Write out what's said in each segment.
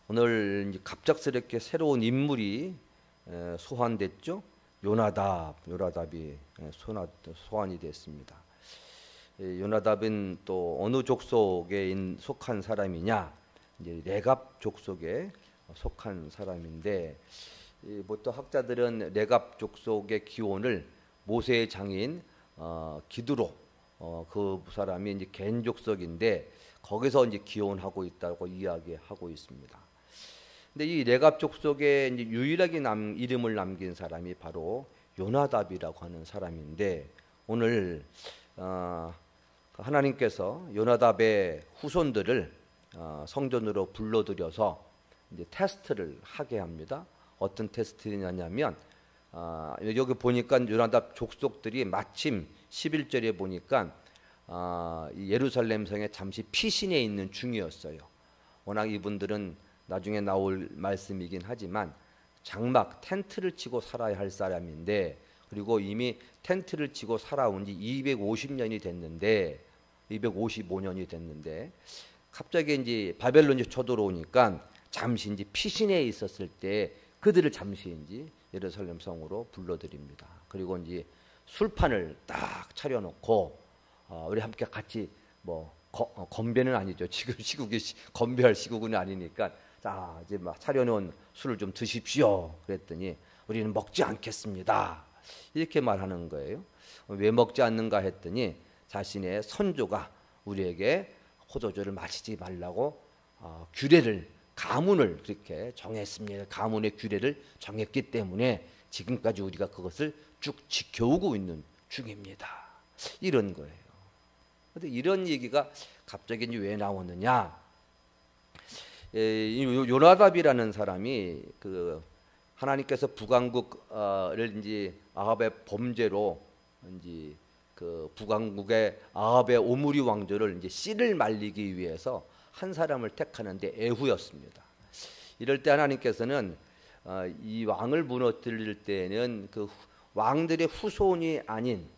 오늘 이제 갑작스럽게 새로운 인물이 소환됐죠. 요나답이 소환이 됐습니다. 요나답은 또 어느 족속에 속한 사람이냐? 이제 레갑 족속에 속한 사람인데, 보통 학자들은 레갑 족속의 기원을 모세의 장인 기드로, 그 사람이 이제 겐 족속인데 거기서 이제 기원하고 있다고 이야기하고 있습니다. 근데 이 레갑 족속에 이제 유일하게 이름을 남긴 사람이 바로 요나답이라고 하는 사람인데, 오늘 하나님께서 요나답의 후손들을 성전으로 불러들여서 이제 테스트를 하게 합니다. 어떤 테스트냐면 여기 보니까 요나답 족속들이 마침 11절에 보니까 예루살렘 성에 잠시 피신해 있는 중이었어요. 워낙 이분들은 나중에 나올 말씀이긴 하지만 장막 텐트를 치고 살아야 할 사람인데, 그리고 이미 텐트를 치고 살아온 지 250년이 됐는데 255년이 됐는데 갑자기 이제 바벨론이 쳐들어오니까 잠시 이제 피신해 있었을 때 그들을 잠시 이제 예루살렘 성으로 불러들입니다. 그리고 이제 술판을 딱 차려놓고 우리 함께 같이 건배는 아니죠. 지금 시국이 건배할 시국은 아니니까 자 이제 막 차려놓은 술을 좀 드십시오. 그랬더니 우리는 먹지 않겠습니다. 이렇게 말하는 거예요. 왜 먹지 않는가 했더니 자신의 선조가 우리에게 포도주를 마시지 말라고 가문을 그렇게 정했습니다. 가문의 규례를 정했기 때문에 지금까지 우리가 그것을 쭉 지켜오고 있는 중입니다. 이런 거예요. 그런데 이런 얘기가 갑자기 왜 나오느냐? 요나답이라는 사람이 하나님께서 북왕국을 이제 아합의 범죄로 이제 북왕국의 아합의 오므리 왕조를 이제 씨를 말리기 위해서 한 사람을 택하는데 에후였습니다. 이럴 때 하나님께서는 이 왕을 무너뜨릴 때는 그 왕들의 후손이 아닌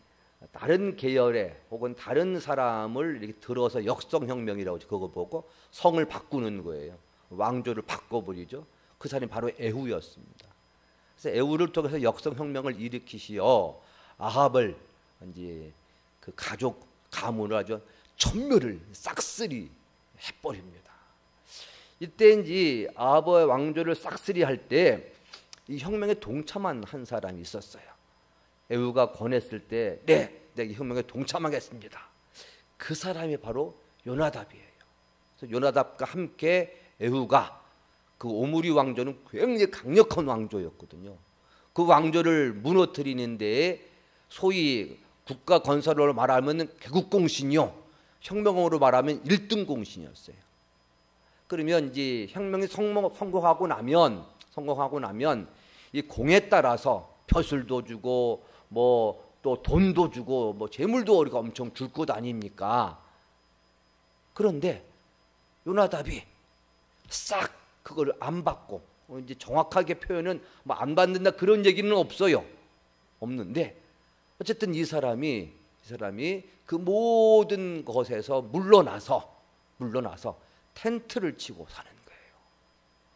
다른 계열의 혹은 다른 사람을 이렇게 들어서 역성혁명이라고 그거 보고 성을 바꾸는 거예요. 왕조를 바꿔버리죠. 그 사람이 바로 에후였습니다. 그래서 에후를 통해서 역성혁명을 일으키시어 아합을 이제 그 가족 가문을 아주 천멸을 싹쓸이 해버립니다. 이때 이제 아합의 왕조를 싹쓸이 할 때 이 혁명에 동참한 한 사람이 있었어요. 에후가 권했을 때 내가 혁명에 동참하겠습니다. 그 사람이 바로 요나답이에요. 그래서 요나답과 함께 에후가 그 오므리 왕조는 굉장히 강력한 왕조였거든요. 그 왕조를 무너뜨리는 데에 소위 국가 건설로 말하면 개국공신이요, 혁명으로 말하면 1등 공신이었어요. 그러면 이제 혁명이 성공하고 나면 이 공에 따라서 벼슬도 주고 또 돈도 주고 재물도 우리가 엄청 줄 것 아닙니까? 그런데 요나답이 싹 그걸 안 받고, 이제 정확하게 표현은 안 받는다 그런 얘기는 없는데 어쨌든 이 사람이 그 모든 것에서 물러나서 텐트를 치고 사는 거예요.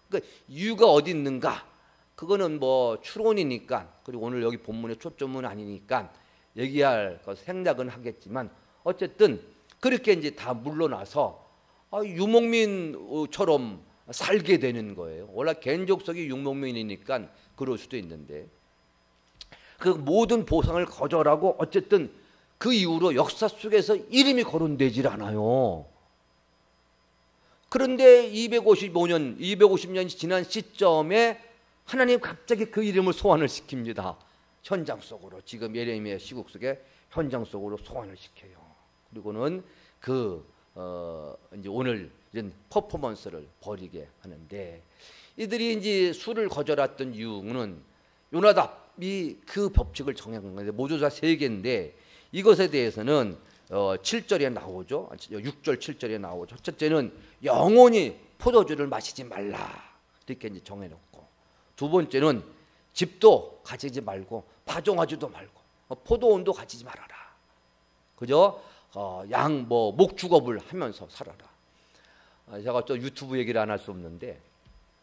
그러니까 이유가 어디 있는가? 그거는 추론이니까, 그리고 오늘 여기 본문의 초점은 아니니까 얘기할 것 생략은 하겠지만 어쨌든 그렇게 이제 다 물러나서 유목민처럼 살게 되는 거예요. 원래 겐족속이 유목민이니까 그럴 수도 있는데 그 모든 보상을 거절하고 어쨌든 그 이후로 역사 속에서 이름이 거론되질 않아요. 그런데 250년이 지난 시점에 하나님 갑자기 그 이름을 소환을 시킵니다. 현장 속으로, 지금 예레미야 시국 속에 현장 속으로 소환을 시켜요. 그리고는 이제 오늘 이런 퍼포먼스를 벌이게 하는데, 이들이 이제 술을 거절했던 이유는 요나답이 그 법칙을 정한 건데, 모조자 3개인데 이것에 대해서는 7절에 나오죠. 6절 7절에 나오죠. 첫째는 영원히 포도주를 마시지 말라, 이렇게 이제 정해놓고, 두 번째는 집도 가지지 말고 파종하지도 말고 포도원도 가지지 말아라. 그죠? 목축업을 하면서 살아라. 제가 또 유튜브 얘기를 안 할 수 없는데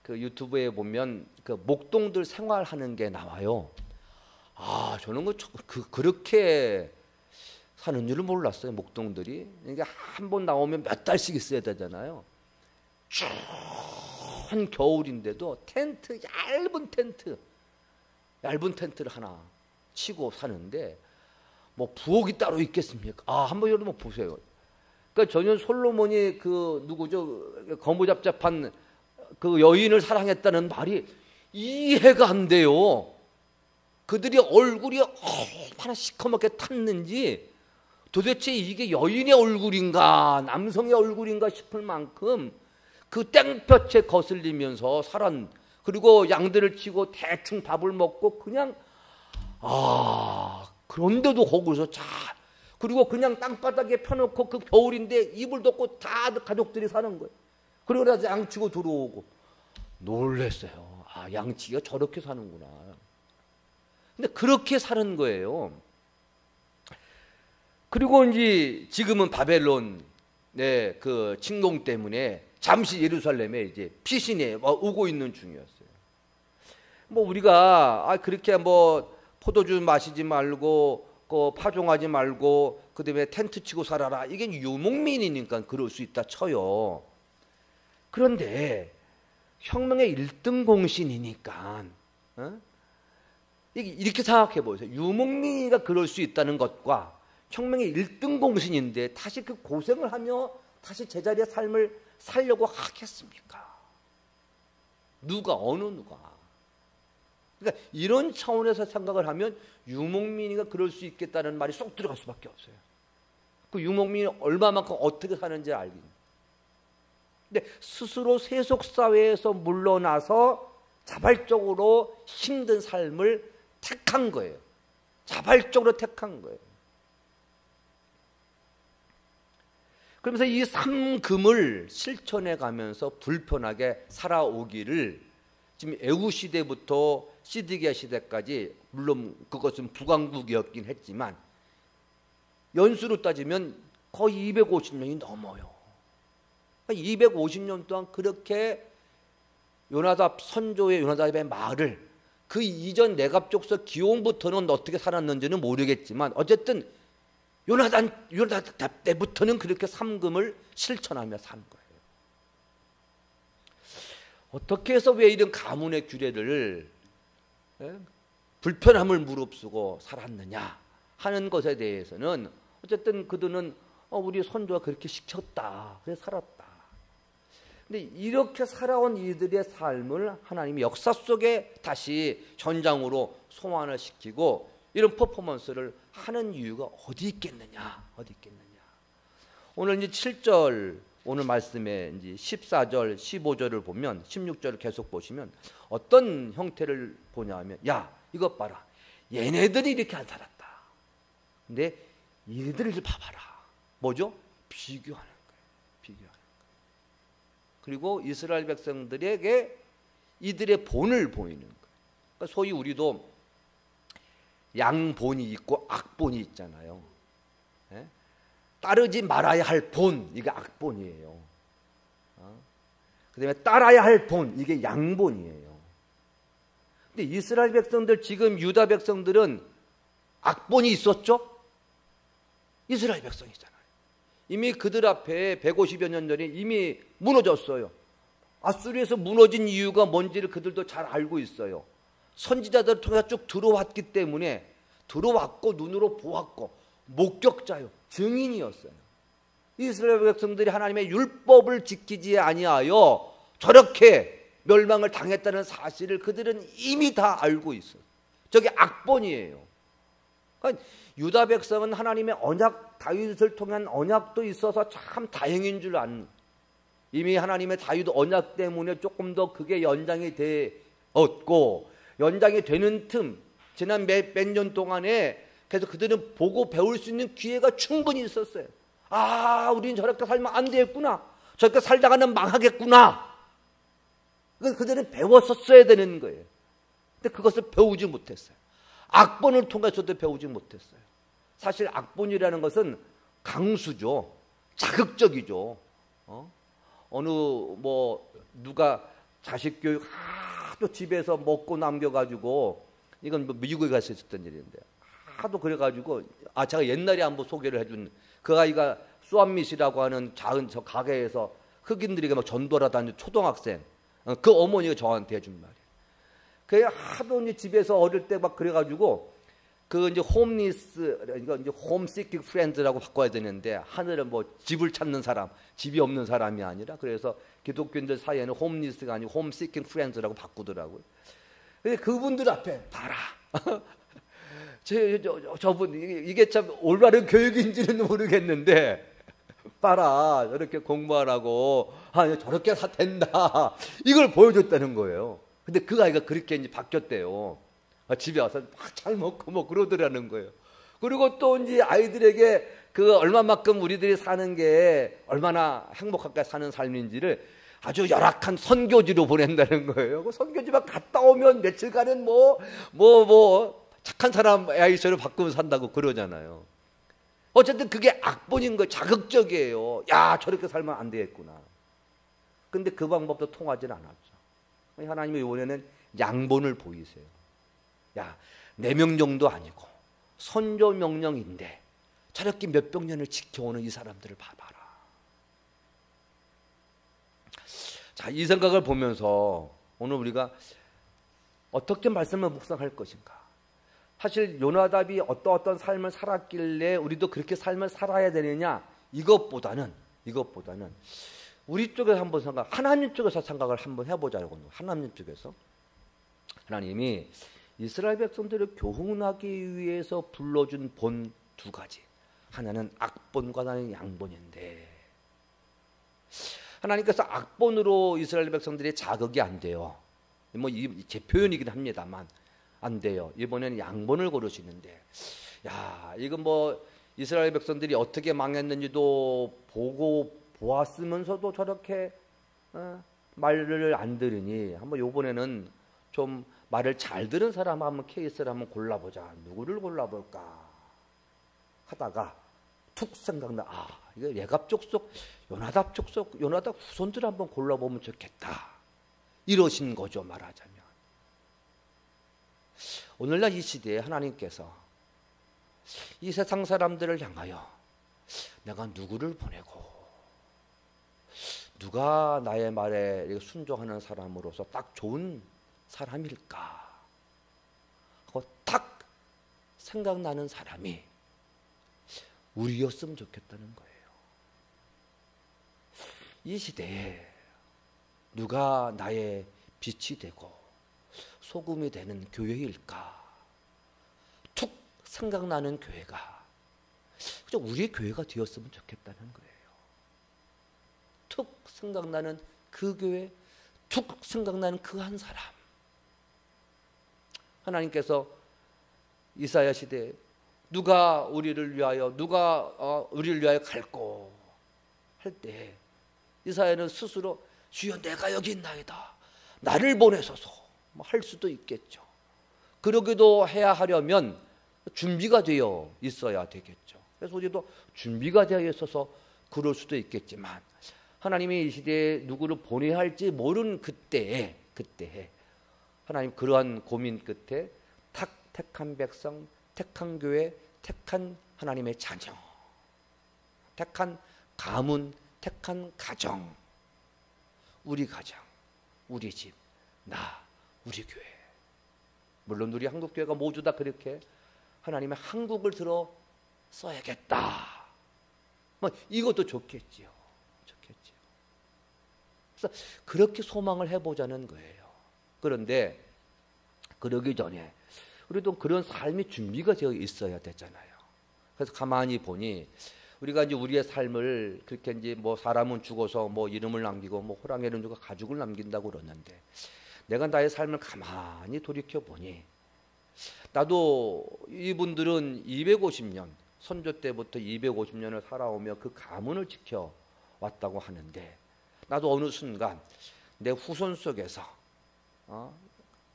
그 유튜브에 보면 그 목동들 생활하는 게 나와요. 저는 그렇게 사는 줄을 몰랐어요. 목동들이. 그러니까 한 번 나오면 몇 달씩 있어야 되잖아요. 추운 겨울인데도 얇은 텐트를 하나 치고 사는데 뭐 부엌이 따로 있겠습니까? 한번 여러분 보세요. 그러니까 전혀 솔로몬이 그 누구죠? 거무잡잡한 그 여인을 사랑했다는 말이 이해가 안 돼요. 그들이 얼굴이 얼마나 시커멓게 탔는지 도대체 이게 여인의 얼굴인가 남성의 얼굴인가 싶을 만큼 그 땡볕에 거슬리면서 그리고 양들을 치고 대충 밥을 먹고 그냥 그런데도 거기서 그리고 그냥 땅바닥에 펴놓고 그 겨울인데 이불 덮고 다 가족들이 사는 거예요. 그리고 나서 양치고 들어오고 놀랬어요. 양치기가 저렇게 사는구나. 근데 그렇게 사는 거예요. 그리고 이제 지금은 바벨론 그 침공 때문에 잠시 예루살렘에 이제 피신이 오고 있는 중이었어요. 뭐 우리가 그렇게 뭐 포도주 마시지 말고 파종하지 말고 그다음에 텐트 치고 살아라. 이게 유목민이니까 그럴 수 있다 쳐요. 그런데 혁명의 1등 공신이니까 이렇게 생각해 보세요. 유목민이가 그럴 수 있다는 것과 혁명의 1등 공신인데 다시 그 고생을 하며 다시 제자리의 삶을 살려고 하겠습니까? 어느 누가? 그러니까 이런 차원에서 생각을 하면 유목민이가 그럴 수 있겠다는 말이 쏙 들어갈 수밖에 없어요. 그 유목민이 얼마만큼 어떻게 사는지 알긴. 근데 스스로 세속사회에서 물러나서 자발적으로 힘든 삶을 택한 거예요. 자발적으로 택한 거예요. 그러면서 이 삼금을 실천해 가면서 불편하게 살아오기를 지금 애후 시대부터 시드기야 시대까지 물론 그것은 북왕국이었긴 했지만 연수로 따지면 거의 250년이 넘어요. 250년 동안 그렇게 선조의 요나답의 말을 그 이전 내갑족서 기원부터는 어떻게 살았는지는 모르겠지만 어쨌든 요나답 때부터는 그렇게 삼금을 실천하며 산 거예요. 어떻게 해서 왜 이런 가문의 규례를 불편함을 무릅쓰고 살았느냐 하는 것에 대해서는 어쨌든 그들은 우리 선조가 그렇게 시켰다. 그래서 살았다. 근데 이렇게 살아온 이들의 삶을 하나님이 역사 속에 다시 현장으로 소환을 시키고 이런 퍼포먼스를 하는 이유가 어디 있겠느냐? 오늘 이제 7절 오늘 말씀에 이제 14절, 15절을 보면 16절을 계속 보시면 어떤 형태를 보냐면 이것 봐라. 얘네들이 이렇게 안 살았다. 근데 이들을 봐봐라. 뭐죠? 비교하는 거예요. 그리고 이스라엘 백성들에게 이들의 본을 보이는 거예요. 그러니까 소위 우리도 양본이 있고 악본이 있잖아요. 따르지 말아야 할 본, 이게 악본이에요. 그 다음에 따라야 할 본, 이게 양본이에요. 근데 이스라엘 백성들, 지금 유다 백성들은 악본이 있었죠? 이스라엘 백성이잖아요. 이미 그들 앞에 150여 년 전에 이미 무너졌어요. 아수르에서 무너진 이유가 뭔지를 그들도 잘 알고 있어요. 선지자들을 통해서 쭉 들어왔기 때문에 들어왔고 눈으로 보았고 목격자요. 증인이었어요. 이스라엘 백성들이 하나님의 율법을 지키지 아니하여 저렇게 멸망을 당했다는 사실을 그들은 이미 다 알고 있어요. 저게 악본이에요. 그러니까 유다 백성은 하나님의 언약, 다윗을 통한 언약도 있어서 참 다행인 줄 아는, 이미 하나님의 다윗 언약 때문에 조금 더 그게 연장이 되었고 연장이 되는 틈 지난 몇 년 동안에 그래서 그들은 보고 배울 수 있는 기회가 충분히 있었어요. 우리는 저렇게 살면 안 되겠구나. 저렇게 살다가는 망하겠구나. 그들은 배웠었어야 되는 거예요. 근데 그것을 배우지 못했어요. 악본을 통해서도 배우지 못했어요. 사실 악본이라는 것은 강수죠. 자극적이죠. 누가 자식 교육 하도 집에서 먹고 남겨가지고, 이건 뭐 미국에 가서 있었던 일인데, 하도 그래가지고, 제가 옛날에 한번 소개를 해준 그 아이가 수암밋이라고 하는 작은 저 가게에서 흑인들에게 막 전도를 하다는 초등학생, 그 어머니가 저한테 해준 말이에요. 그 하도 이제 집에서 어릴 때 막 그래가지고, 그 이제 홈리스, 이거 이제 홈시킹 프렌드라고 바꿔야 되는데, 하늘은 뭐 집을 찾는 사람, 집이 없는 사람이 아니라, 그래서 기독교인들 사이에는 홈리스가 아니고 홈시킹 프렌드라고 바꾸더라고요. 근데 그분들 앞에 봐라. 저분 이게 참 올바른 교육인지는 모르겠는데, 봐라, 저렇게 공부하라고, 저렇게 된다, 이걸 보여줬다는 거예요. 근데 그 아이가 그렇게 이제 바뀌었대요. 집에 와서 막 잘 먹고 뭐 그러더라는 거예요. 그리고 또 이제 아이들에게 그 얼마만큼 우리들이 사는 게 얼마나 행복하게 사는 삶인지를 아주 열악한 선교지로 보낸다는 거예요. 그 선교지만 갔다 오면 며칠간은 착한 사람 아이처럼 바꾸면 산다고 그러잖아요. 어쨌든 그게 악본인 거예요. 자극적이에요. 야, 저렇게 살면 안 되겠구나. 근데 그 방법도 통하진 않았죠. 하나님이 이번에는 양본을 보이세요. 야, 내 명령도 아니고 선조 명령인데 저렇게 몇백 년을 지켜오는 이 사람들을 봐봐라. 자, 이 생각을 보면서 오늘 우리가 어떻게 말씀을 묵상할 것인가. 사실 요나답이 어떤 삶을 살았길래 우리도 그렇게 삶을 살아야 되느냐, 이것보다는 우리 쪽에서 한번 하나님 쪽에서 생각을 한번 해보자고. 하나님 쪽에서 하나님이 이스라엘 백성들을 교훈하기 위해서 불러준 본 두 가지, 하나는 악본과 하나는 양본인데, 하나님께서 악본으로 이스라엘 백성들이 자극이 안 돼요. 뭐 제 표현이긴 합니다만 안 돼요. 이번에는 양본을 고르시는데, 야, 이건 뭐 이스라엘 백성들이 어떻게 망했는지도 보고 보았으면서도 저렇게 말을 안 들으니, 한번 이번에는 좀 말을 잘 들은 사람 한번 케이스를 한번 골라보자. 누구를 골라볼까 하다가 툭 생각나. 이거 예갑 족속, 요나답 족속, 요나답 후손들 한번 골라보면 좋겠다, 이러신 거죠. 말하자면 오늘날 이 시대에 하나님께서 이 세상 사람들을 향하여 내가 누구를 보내고 누가 나의 말에 순종하는 사람으로서 딱 좋은 사람일까 하고 딱 생각나는 사람이 우리였으면 좋겠다는 거예요. 이 시대에 누가 나의 빛이 되고 소금이 되는 교회일까 툭 생각나는 교회가 우리의 교회가 되었으면 좋겠다는 거예요. 툭 생각나는 그 교회, 툭 생각나는 그 한 사람. 하나님께서 이사야 시대에 누가 우리를 위하여 갈고 할 때 이사야는 스스로 주여 내가 여기 있나이다, 나를 보내소서 할 수도 있겠죠. 그러기도 해야 하려면 준비가 되어 있어야 되겠죠. 그래서 우리도 준비가 되어 있어서 그럴 수도 있겠지만, 하나님이 이 시대에 누구를 보내야 할지 모르는 그때에 하나님 그러한 고민 끝에 택한 백성, 택한 교회, 택한 하나님의 자녀, 택한 가문, 택한 가정, 우리 가정, 우리 집, 나, 우리 교회. 물론 우리 한국교회가 모두 다 그렇게 하나님의 한국을 들어 써야겠다, 이것도 좋겠지요. 그래서 그렇게 소망을 해보자는 거예요. 그런데 그러기 전에 우리도 그런 삶이 준비가 되어 있어야 되잖아요. 그래서 가만히 보니 우리가 이제 우리의 삶을 그렇게 이제 사람은 죽어서 이름을 남기고 호랑이는 누가 가죽을 남긴다고 그러는데, 내가 나의 삶을 가만히 돌이켜 보니 나도 이분들은 250년 선조 때부터 250년을 살아오며 그 가문을 지켜 왔다고 하는데, 나도 어느 순간 내 후손 속에서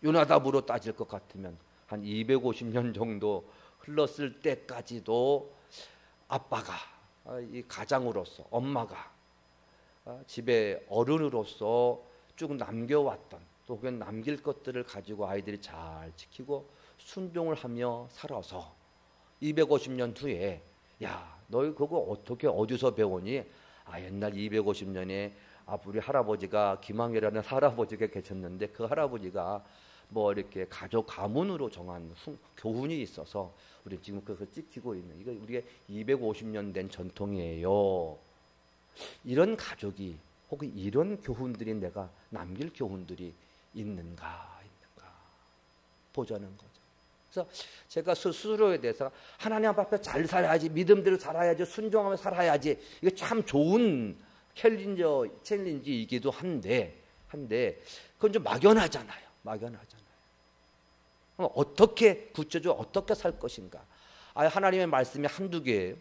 요나답으로 따질 것 같으면 한 250년 정도 흘렀을 때까지도 아빠가 이 가장으로서, 엄마가 집의 어른으로서 쭉 남겨왔던 또 혹은 남길 것들을 가지고 아이들이 잘 지키고 순종을 하며 살아서 250년 후에 야, 너희 그거 어떻게 어디서 배우니? 아, 옛날 250년에 우리 할아버지가 김항이라는 할아버지가 계셨는데 그 할아버지가 뭐 이렇게 가족 가문으로 정한 교훈이 있어서 우리 지금 그걸 지키고 있는 이거 우리의 250년 된 전통이에요. 이런 가족이 혹은 이런 교훈들이 내가 남길 교훈들이 있는가 보자는 거죠. 그래서 제가 스스로에 대해서 하나님 앞에 잘 살아야지, 믿음대로 살아야지, 순종하며 살아야지, 이거 참 좋은 챌린지이기도 한데 그건 좀 막연하잖아요. 어떻게 구체적으로 어떻게 살 것인가? 하나님의 말씀이 한두 개예요.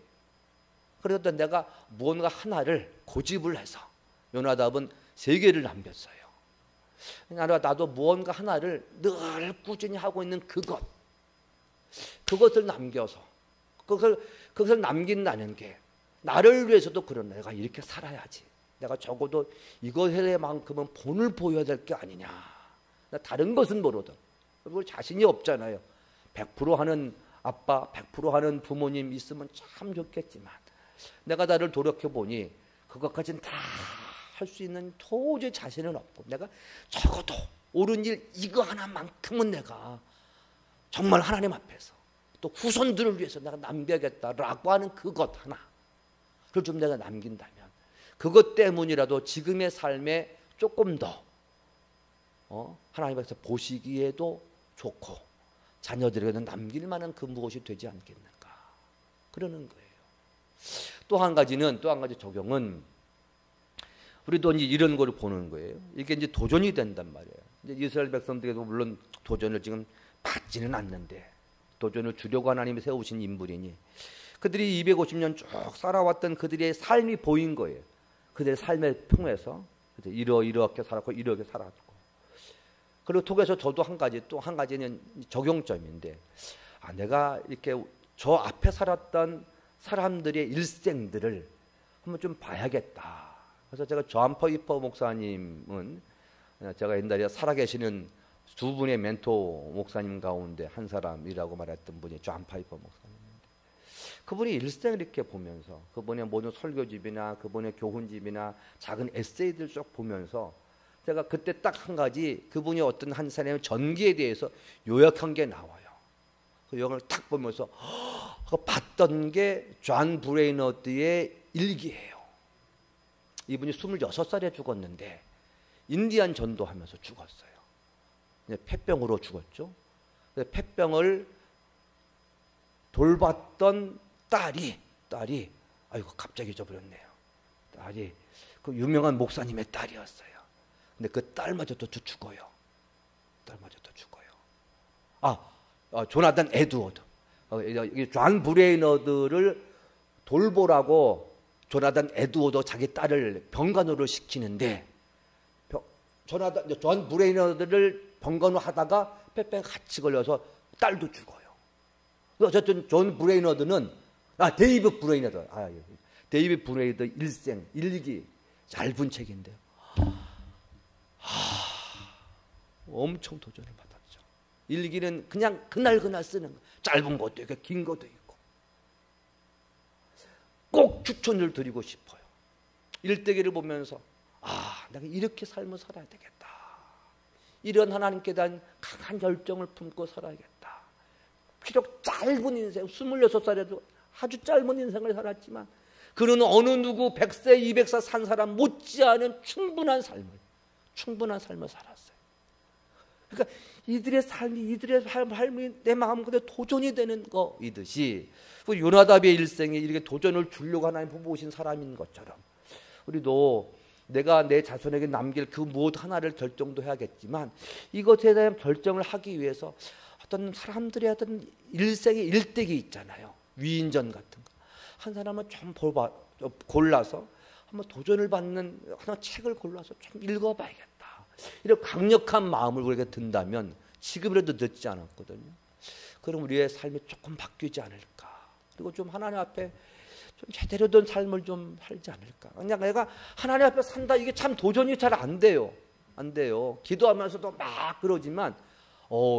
그래도 내가 무언가 하나를 고집을 해서 요나답은 3개를 남겼어요. 나도 무언가 하나를 늘 꾸준히 하고 있는 그것을 남겨서 그것을 남긴다는 게 나를 위해서도 그런 내가 이렇게 살아야지. 내가 적어도 이것에만큼은 본을 보여야 될 게 아니냐. 나 다른 것은 모르든 그걸 자신이 없잖아요. 100% 하는 아빠, 100% 하는 부모님 있으면 참 좋겠지만 내가 나를 돌이켜보니 그것까지는 다 할 수 있는 도저히 자신은 없고 내가 적어도 옳은 일 이거 하나만큼은 내가 정말 하나님 앞에서 또 후손들을 위해서 내가 남겨야겠다라고 하는 그것 하나를 좀 내가 남긴다면 그것 때문이라도 지금의 삶에 조금 더 하나님 앞에서 보시기에도 좋고 자녀들에게는 남길 만한 그 무엇이 되지 않겠는가 그러는 거예요. 또 한 가지 적용은 우리도 이제 이런 걸 보는 거예요. 이게 이제 도전이 된단 말이에요. 이제 이스라엘 백성들에도 물론 도전을 지금 받지는 않는데 도전을 주려고 하나님이 세우신 인물이니 그들이 250년 쭉 살아왔던 그들의 삶이 보인 거예요. 그들의 삶을 통해서 이렇게 살았고 이렇게 살았고 그리고 통해서 저도 또 한 가지는 적용점인데 내가 이렇게 저 앞에 살았던 사람들의 일생들을 한번 좀 봐야겠다. 그래서 제가 존 파이퍼 목사님은 제가 옛날에 살아계시는 2분의 멘토 목사님 가운데 한 사람이라고 말했던 분이 존 파이퍼 목사님인데 그분이 일생을 이렇게 보면서 그분의 모든 설교집이나 그분의 교훈집이나 작은 에세이들 쭉 보면서 제가 그때 딱 한 가지 그분이 어떤 한 사람의 전기에 대해서 요약한 게 나와요. 그 요약을 딱 보면서 봤던 게 존 브레이너드의 일기예요. 이분이 26살에 죽었는데 인디안 전도하면서 죽었어요. 폐병으로 죽었죠. 폐병을 돌봤던 딸이 아이고 갑자기 잊어버렸네요. 딸이 그 유명한 목사님의 딸이었어요. 근데 그 딸마저도 죽어요. 조나단 에드워드. 존 브레이너드를 돌보라고 조나단 에드워드 자기 딸을 병간호를 시키는데 존 브레이너드를 병간호 하다가 폐병 같이 걸려서 딸도 죽어요. 어쨌든 존 브레이너드는 데이비드 브레이너드 일생 일기 얇은 책인데요. 엄청 도전을 받았죠. 일기는 그냥 그날 쓰는 거. 짧은 것도 있고 긴 것도 있고. 꼭 추천을 드리고 싶어요. 일대기를 보면서 내가 이렇게 삶을 살아야 되겠다. 이런 하나님께 대한 강한 열정을 품고 살아야겠다. 비록 짧은 인생, 26살에도 아주 짧은 인생을 살았지만 그는 어느 누구 100세, 200세 산 사람 못지않은 충분한 삶을 살았어요. 그러니까 이들의 삶이 내 마음 그대로 도전이 되는 거이듯이 요나답의 일생에 이렇게 도전을 주려고 하나님 뽑으신 사람인 것처럼 우리도 내가 내 자손에게 남길 그 무엇 하나를 결정도 해야겠지만 이것에 대한 결정을 하기 위해서 어떤 사람들의 어떤 일생의 일대기 있잖아요. 위인전 같은 거. 한 사람은 좀 골라서 한번 도전을 받는 하나 책을 골라서 좀 읽어봐야겠다. 이런 강력한 마음을 우리에게 든다면 지금이라도 늦지 않았거든요. 그럼 우리의 삶이 조금 바뀌지 않을까. 그리고 좀 하나님 앞에 좀 제대로 된 삶을 좀 살지 않을까. 그냥 내가 하나님 앞에 산다 이게 참 도전이 잘 안 돼요. 안 돼요. 기도하면서도 막 그러지만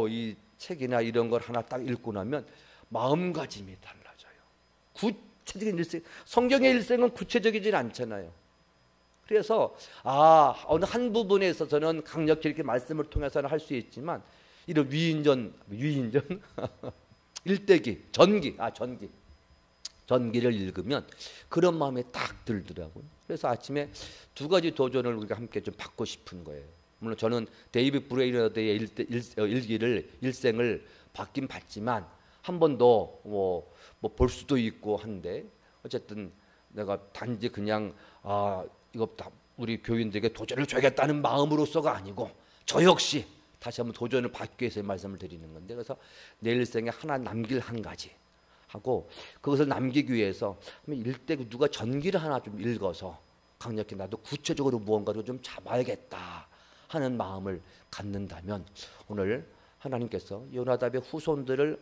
이 책이나 이런 걸 하나 딱 읽고 나면 마음가짐이 달라져요. 구체적인 일생, 성경의 일생은 구체적이진 않잖아요. 그래서 어느 한 부분에 있어서는 강력히 이렇게 말씀을 통해서는 할 수 있지만 이런 위인전 일대기, 전기를 읽으면 그런 마음이 딱 들더라고요. 그래서 아침에 두 가지 도전을 우리가 함께 좀 받고 싶은 거예요. 물론 저는 데이비드 브레이너드의 일생을 받긴 받지만 한 번도 뭐 볼 수도 있고 한데 어쨌든 내가 단지 그냥 이거 다 우리 교인들에게 도전을 줘야겠다는 마음으로서가 아니고 저 역시 다시 한번 도전을 받기 위해서 말씀을 드리는 건데, 그래서 내 일생에 하나 남길 한 가지 하고 그것을 남기기 위해서 일대 누가 전기를 하나 좀 읽어서 강력히 나도 구체적으로 무언가를 좀 잡아야겠다 하는 마음을 갖는다면 오늘 하나님께서 요나답의 후손들을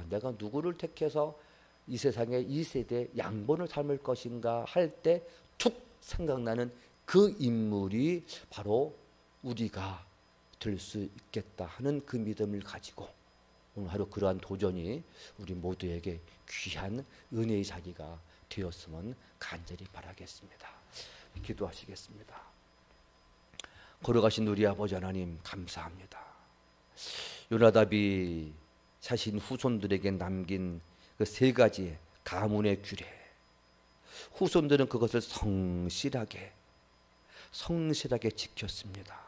내가 누구를 택해서 이 세상에 이 세대에 양본을 삶을 것인가 할 때 툭 생각나는 그 인물이 바로 우리가 될 수 있겠다 하는 그 믿음을 가지고 오늘 하루 그러한 도전이 우리 모두에게 귀한 은혜의 자리가 되었으면 간절히 바라겠습니다. 기도하시겠습니다. 걸어가신 우리 아버지 하나님 감사합니다. 요나답이 자신 후손들에게 남긴 그 세 가지의 가문의 규례, 후손들은 그것을 성실하게 지켰습니다.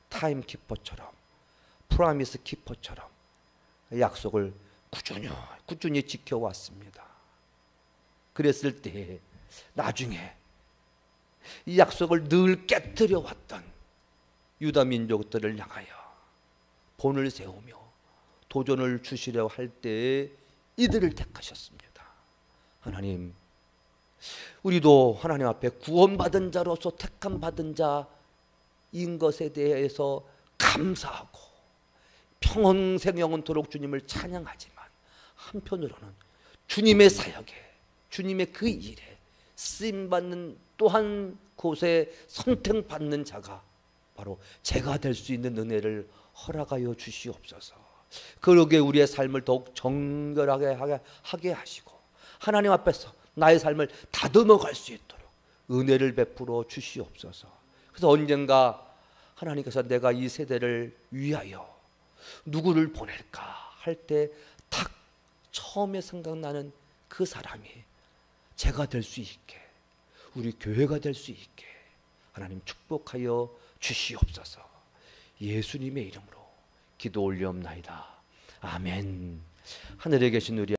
타임키퍼처럼, 프라미스 키퍼처럼 약속을 꾸준히 지켜왔습니다. 그랬을 때 나중에 이 약속을 늘 깨뜨려 왔던 유다 민족들을 향하여 본을 세우며 도전을 주시려 할 때에 이들을 택하셨습니다. 하나님, 우리도 하나님 앞에 구원받은 자로서 택함 받은 자인 것에 대해서 감사하고 평생 영원토록 주님을 찬양하지만 한편으로는 주님의 사역에, 주님의 그 일에 쓰임받는 또한 곳에 선택받는 자가 바로 제가 될 수 있는 은혜를 허락하여 주시옵소서. 그러게 우리의 삶을 더욱 정결하게 하게 하시고 하나님 앞에서 나의 삶을 다듬어 갈 수 있도록 은혜를 베풀어 주시옵소서. 그래서 언젠가 하나님께서 내가 이 세대를 위하여 누구를 보낼까 할 때 탁 처음에 생각나는 그 사람이 제가 될 수 있게, 우리 교회가 될 수 있게 하나님 축복하여 주시옵소서. 예수님의 이름으로 기도 올리옵나이다. 아멘. 하늘에 계신 우리